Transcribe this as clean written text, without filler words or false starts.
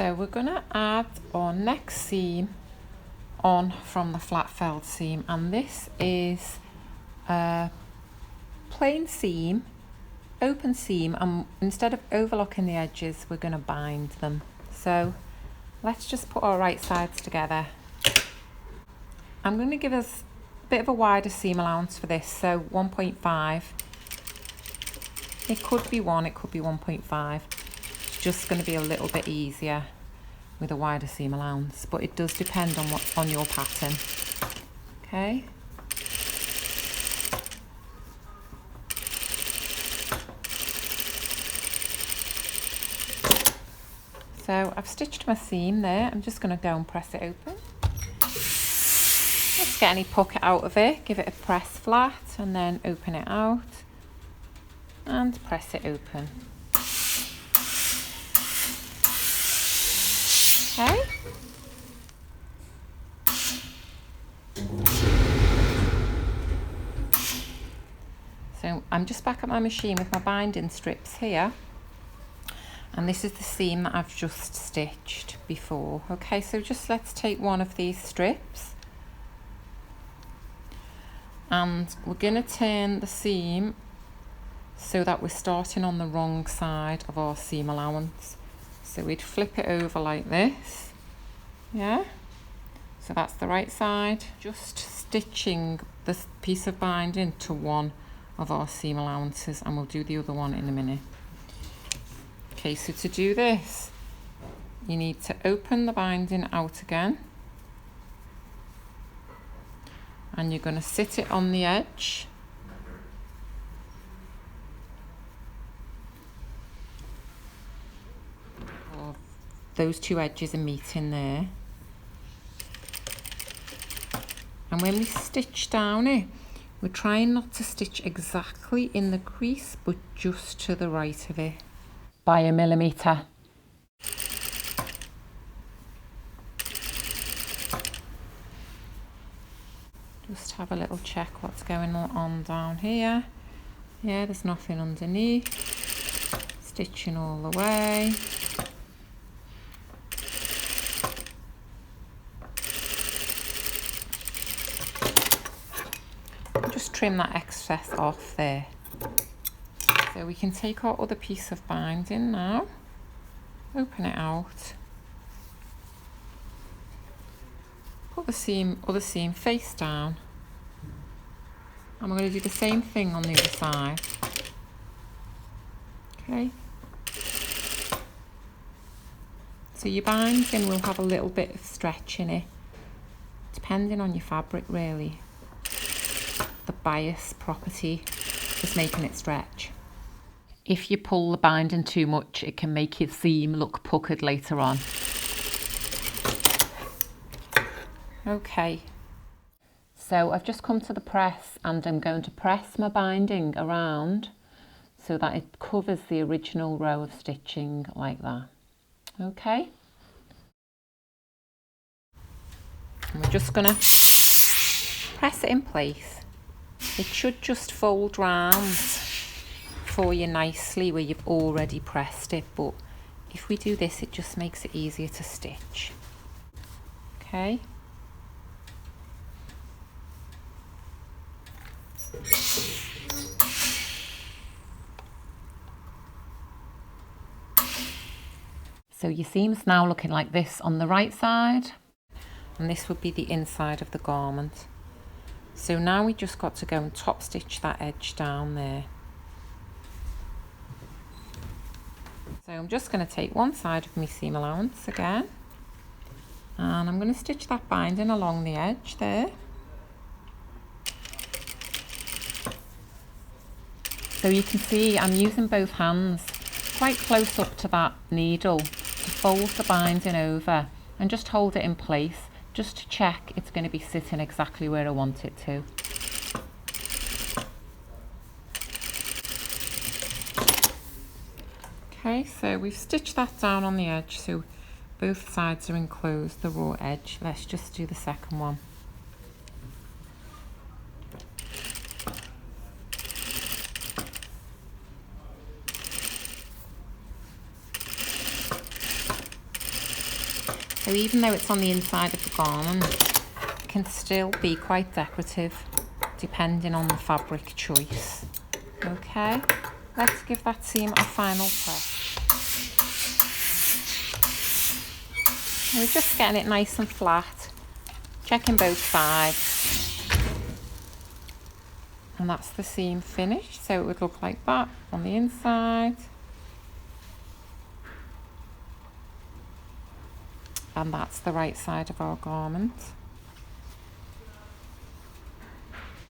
So we're going to add our next seam on from the flat felled seam, and this is a plain seam, open seam, and instead of overlocking the edges we're going to bind them. So let's just put our right sides together. I'm going to give us a bit of a wider seam allowance for this, so 1.5. It could be 1, it could be 1.5. It's just going to be a little bit easier with a wider seam allowance, but it does depend on what's on your pattern. Okay. So I've stitched my seam there. I'm just going to go and press it open. Just get any pocket out of it, give it a press flat, and then open it out and press it open. Okay. So I'm just back at my machine with my binding strips here, and this is the seam that I've just stitched before. Okay, so just let's take one of these strips and we're going to turn the seam so that we're starting on the wrong side of our seam allowance. So we'd flip it over like this, yeah, so that's the right side. Just stitching this piece of binding to one of our seam allowances, and we'll do the other one in a minute. Okay, so to do this, you need to open the binding out again, and you're going to sit it on the edge. Those two edges are meeting there, and when we stitch down it, we're trying not to stitch exactly in the crease, but just to the right of it by 1 millimetre. Just have a little check what's going on down here. Yeah, there's nothing underneath. Stitching all the way. Just trim that excess off there. So we can take our other piece of binding now, open it out, put the other seam face down, and we're going to do the same thing on the other side. Okay. So your binding will have a little bit of stretch in it, depending on your fabric really. The bias property is making it stretch. If you pull the binding too much, it can make your seam look puckered later on. Okay, so I've just come to the press, and I'm going to press my binding around so that it covers the original row of stitching like that. Okay, and we're just going to press it in place. It should just fold round for you nicely where you've already pressed it, but if we do this, it just makes it easier to stitch. Okay. So your seam's now looking like this on the right side, and this would be the inside of the garment. So now we just got to go and top stitch that edge down there. So I'm just going to take one side of my seam allowance again, and I'm going to stitch that binding along the edge there. So you can see I'm using both hands quite close up to that needle to fold the binding over and just hold it in place, just to check it's going to be sitting exactly where I want it to. Okay, so we've stitched that down on the edge, so both sides are enclosed, the raw edge. Let's just do the second one. So even though it's on the inside of the garment, it can still be quite decorative depending on the fabric choice. Okay, let's give that seam a final press. We're just getting it nice and flat, checking both sides. And that's the seam finished, so it would look like that on the inside. And that's the right side of our garment.